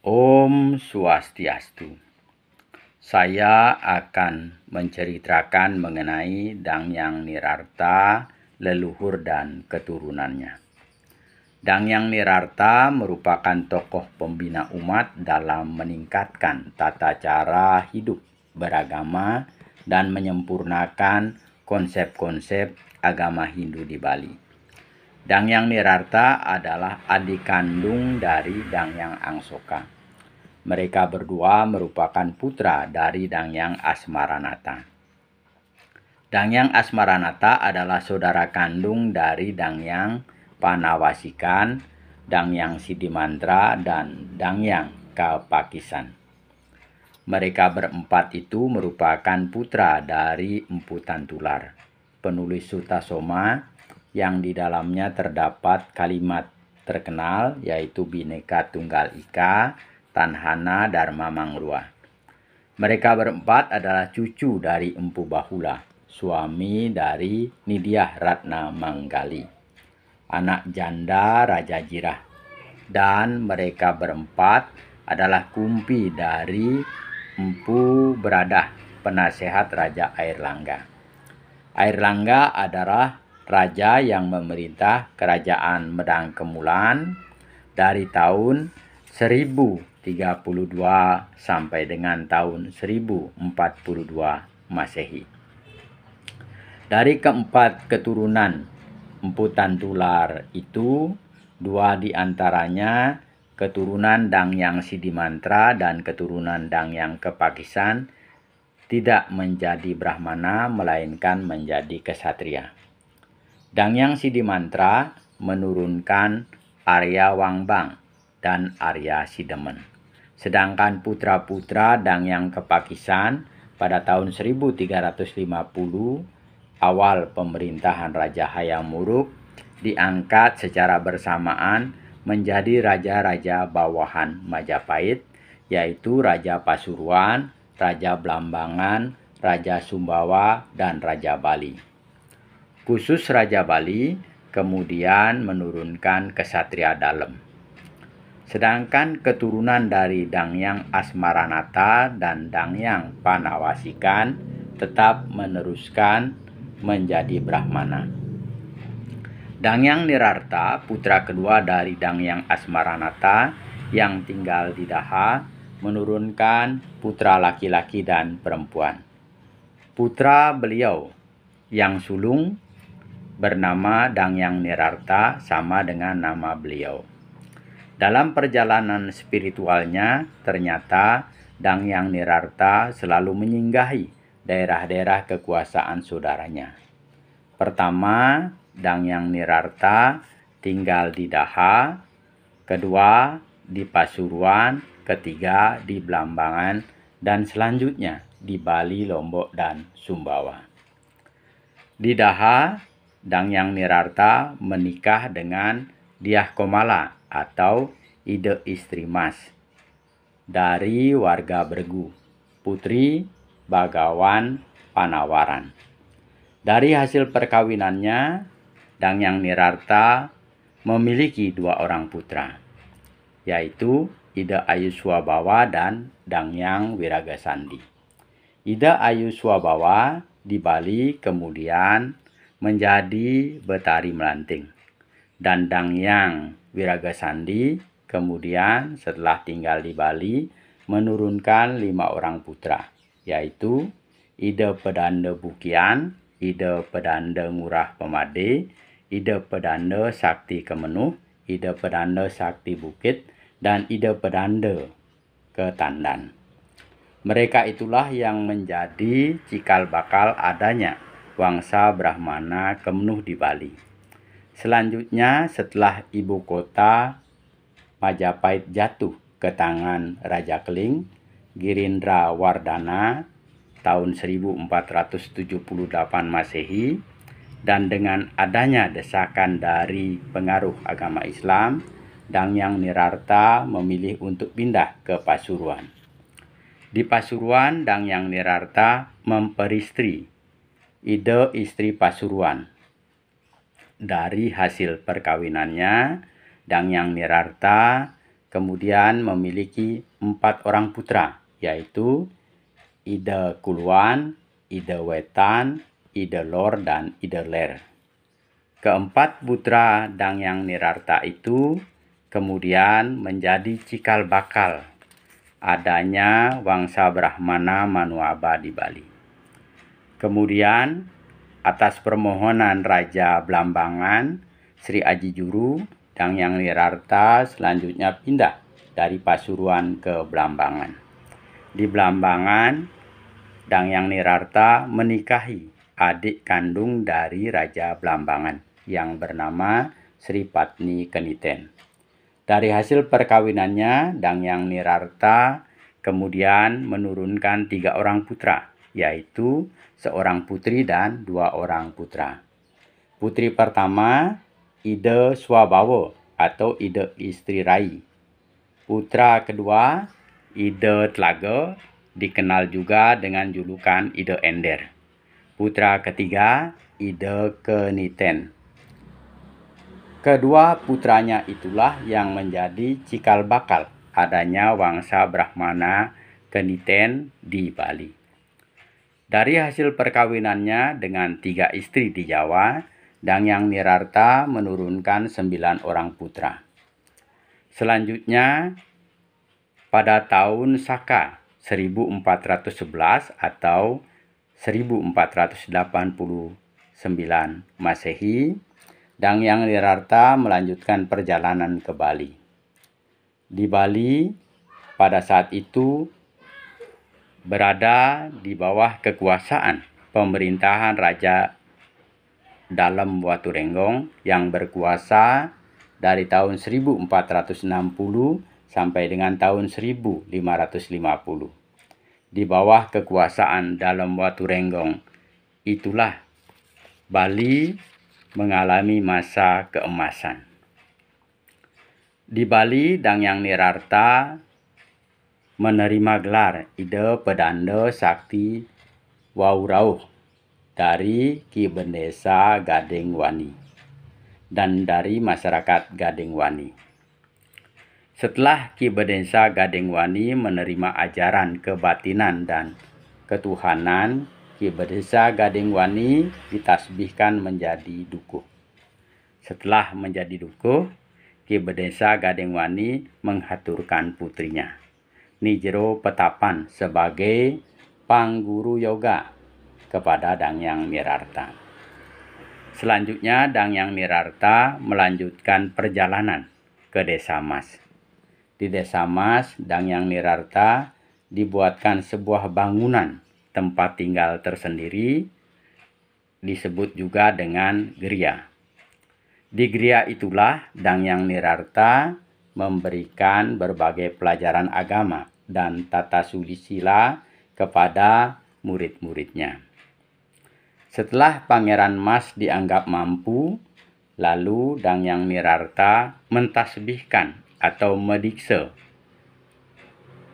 Om Swastiastu. Saya akan menceritakan mengenai Dangyang Nirarta, leluhur dan keturunannya. Dangyang Nirarta merupakan tokoh pembina umat dalam meningkatkan tata cara hidup beragama dan menyempurnakan konsep-konsep agama Hindu di Bali. Dangyang Nirarta adalah adik kandung dari Dangyang Angsoka. Mereka berdua merupakan putra dari Dangyang Asmaranata. Dangyang Asmaranata adalah saudara kandung dari Dangyang Panawasikan, Dangyang Sidimantra, dan Dangyang Kapakisan. Mereka berempat itu merupakan putra dari Empu Tantular, penulis Sutta Soma, yang di dalamnya terdapat kalimat terkenal yaitu Bhinneka Tunggal Ika, Tanhana Dharma Mangrua. Mereka berempat adalah cucu dari Empu Bahula, suami dari Nidyah Ratna Manggali, anak janda Raja Jirah. Dan mereka berempat adalah kumpi dari Empu Beradah, penasehat Raja Airlangga. Airlangga adalah raja yang memerintah kerajaan Medang Kemulan dari tahun 1032 sampai dengan tahun 1042 Masehi. Dari keempat keturunan Empu Tantular itu, dua diantaranya keturunan Dangyang Sidimantra dan keturunan Dangyang Kepakisan tidak menjadi Brahmana melainkan menjadi kesatria. Dangyang Sidimantra menurunkan Arya Wangbang dan Arya Sidemen. Sedangkan putra-putra Dangyang Kepakisan pada tahun 1350 awal pemerintahan Raja Hayam Wuruk diangkat secara bersamaan menjadi raja-raja bawahan Majapahit, yaitu Raja Pasuruan, Raja Blambangan, Raja Sumbawa, dan Raja Bali. Khusus Raja Bali kemudian menurunkan kesatria dalem. Sedangkan keturunan dari Dangyang Asmaranata dan Dangyang Panawasikan tetap meneruskan menjadi Brahmana. Dangyang Nirarta, putra kedua dari Dangyang Asmaranata yang tinggal di Daha, menurunkan putra laki-laki dan perempuan. Putra beliau yang sulung bernama Dangyang Nirarta sama dengan nama beliau. Dalam perjalanan spiritualnya, ternyata Dangyang Nirarta selalu menyinggahi daerah-daerah kekuasaan saudaranya. Pertama, Dangyang Nirarta tinggal di Daha, kedua di Pasuruan, ketiga di Blambangan, dan selanjutnya di Bali, Lombok, dan Sumbawa. Di Daha, Dangyang Nirarta menikah dengan Dyah Komala atau Ide Istri Mas dari warga Bergu, putri Bagawan Panawaran. Dari hasil perkawinannya, Dangyang Nirarta memiliki dua orang putra, yaitu Ida Ayuswabawa dan Dangyang Wiragasandi. Ida Ayuswabawa di Bali kemudian menjadi Betari Melanting, dan Dangyang Wiragasandi kemudian setelah tinggal di Bali menurunkan 5 orang putra, yaitu Ida Pedanda Bukian, Ida Pedanda Ngurah Pemade, Ida Pedanda Sakti Kemenuh, Ida Pedanda Sakti Bukit, dan Ida Pedanda Ketandan. Mereka itulah yang menjadi cikal bakal adanya Wangsa Brahmana Kemenuh di Bali. Selanjutnya, setelah ibu kota Majapahit jatuh ke tangan Raja Keling, Girindra Wardana tahun 1478 Masehi, dan dengan adanya desakan dari pengaruh agama Islam, Dangyang Nirarta memilih untuk pindah ke Pasuruan. Di Pasuruan, Dangyang Nirarta memperistri Ide Istri Pasuruan. Dari hasil perkawinannya, Dangyang Nirarta kemudian memiliki 4 orang putra, yaitu Ida Kuluan, Ida Wetan, Ida Lor, dan Ida Ler. Keempat putra Dangyang Nirarta itu kemudian menjadi cikal bakal adanya Wangsa Brahmana Manuaba di Bali. Kemudian atas permohonan Raja Blambangan, Sri Aji Juru, Dangyang Nirarta selanjutnya pindah dari Pasuruan ke Blambangan. Di Blambangan, Dangyang Nirarta menikahi adik kandung dari Raja Blambangan yang bernama Sri Patni Keniten. Dari hasil perkawinannya, Dangyang Nirarta kemudian menurunkan 3 orang putra, yaitu seorang putri dan 2 orang putra. Putri pertama, Ida Swabawa atau Ida Istri Rai. Putra kedua, Ida Telaga, dikenal juga dengan julukan Ida Ender. Putra ketiga, Ida Keniten. Kedua putranya itulah yang menjadi cikal bakal adanya Wangsa Brahmana Keniten di Bali. Dari hasil perkawinannya dengan 3 istri di Jawa, Dangyang Nirarta menurunkan 9 orang putra. Selanjutnya, pada tahun Saka 1411 atau 1489 Masehi, Dangyang Nirarta melanjutkan perjalanan ke Bali. Di Bali pada saat itu berada di bawah kekuasaan pemerintahan Raja Dalem Waturenggong yang berkuasa dari tahun 1460 sampai dengan tahun 1550. Di bawah kekuasaan Dalem Waturenggong itulah Bali mengalami masa keemasan. Di Bali, Dangyang Nirarta menerima gelar Ida Pedanda Sakti Waurauh dari Ki Bendesa Gading Wani dan dari masyarakat Gading Wani. Setelah Ki Bendesa Gading Wani menerima ajaran kebatinan dan ketuhanan, Ki Bendesa Gading Wani ditasbihkan menjadi dukuh. Setelah menjadi dukuh, Ki Bendesa Gading Wani menghaturkan putrinya, Nijero Petapan, sebagai pangguru yoga kepada Dangyang Nirarta. Selanjutnya, Dangyang Nirarta melanjutkan perjalanan ke Desa Mas. Di Desa Mas, Dangyang Nirarta dibuatkan sebuah bangunan tempat tinggal tersendiri, disebut juga dengan Griya. Di Griya itulah Dangyang Nirarta memberikan berbagai pelajaran agama dan tata sila kepada murid-muridnya. Setelah Pangeran Mas dianggap mampu, lalu Dangyang Nirarta mentasbihkan atau mendikse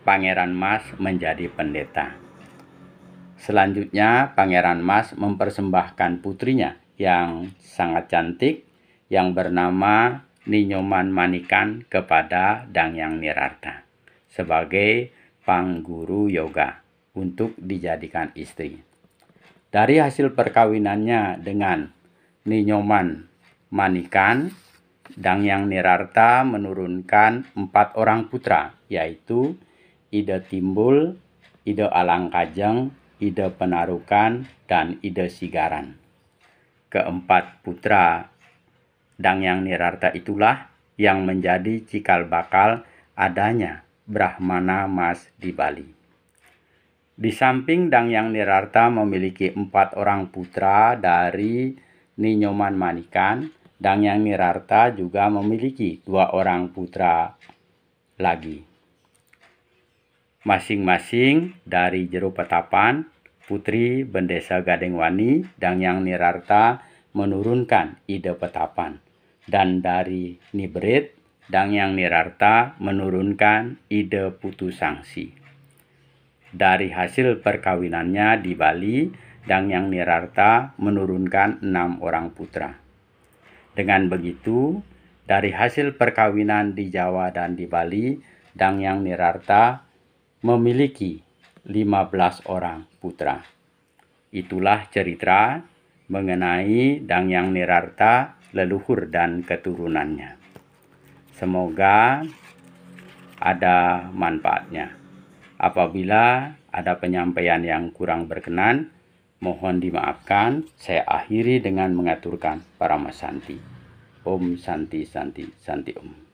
Pangeran Mas menjadi pendeta. Selanjutnya, Pangeran Mas mempersembahkan putrinya yang sangat cantik yang bernama Ninyoman Manikan kepada Dangyang Nirarta sebagai pangguru yoga untuk dijadikan istri. Dari hasil perkawinannya dengan Ninyoman Manikan, Dangyang Nirarta menurunkan 4 orang putra, yaitu Ida Timbul, Ida Alangkajeng, Ida Penarukan, dan Ida Sigaran. Keempat putra Dangyang Nirarta itulah yang menjadi cikal bakal adanya Brahmana Mas di Bali. Di samping Dangyang Nirarta memiliki 4 orang putra dari Ninyoman Manikan, Dangyang Nirarta juga memiliki 2 orang putra lagi. Masing-masing dari Jero Petapan, Putri Bendesa Gading Wani, Dangyang Nirarta menurunkan Ida Petapan. Dan dari Nibrit, Dangyang Nirarta menurunkan Ida Putu Sangsi. Dari hasil perkawinannya di Bali, Dangyang Nirarta menurunkan 6 orang putra. Dengan begitu, Dari hasil perkawinan di Jawa dan di Bali, Dangyang Nirarta memiliki 15 orang putra. Itulah cerita mengenai Dangyang Nirarta, leluhur dan keturunannya. Semoga ada manfaatnya. Apabila ada penyampaian yang kurang berkenan, mohon dimaafkan. Saya akhiri dengan mengaturkan Paramasanti. Om Santi Santi Santi Om.